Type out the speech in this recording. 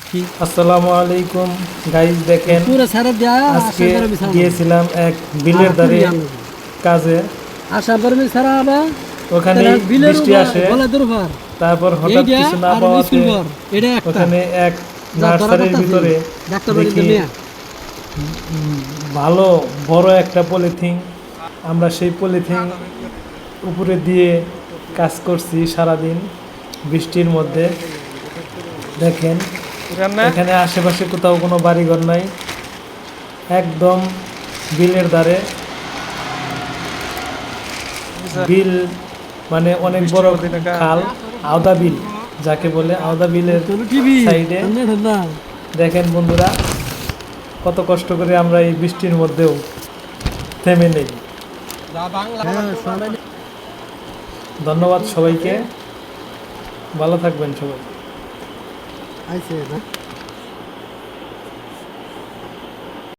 আসসালামু আলাইকুম গাইস, দেখেন পুরো সারা দেয়া আজকে গিয়েছিলাম এক বিলের ধারে কাজে। আশা করবি সারা আবা ওখানে বৃষ্টি আসে, তারপর হঠাৎ কিছু না পাওয়াতে ওখানে এক নার্সারির ভিতরে দেখি ভালো বড় একটা পলিথিন। আমরা সেই পলিথিন উপরে দিয়ে কাজ করছি সারাদিন বৃষ্টির মধ্যে। দেখেন এখানে আশেপাশে কোথাও কোনো বাড়িঘর নাই, একদম বিলের ধারে। বিল মানে অনেক বড় খাল, আওদা বিল যাকে বলে, আওদা বিলের সাইডে। দেখেন বন্ধুরা, কত কষ্ট করে আমরা এই বৃষ্টির মধ্যেও থেমে নেই। ধন্যবাদ সবাইকে, ভালো থাকবেন সবাই।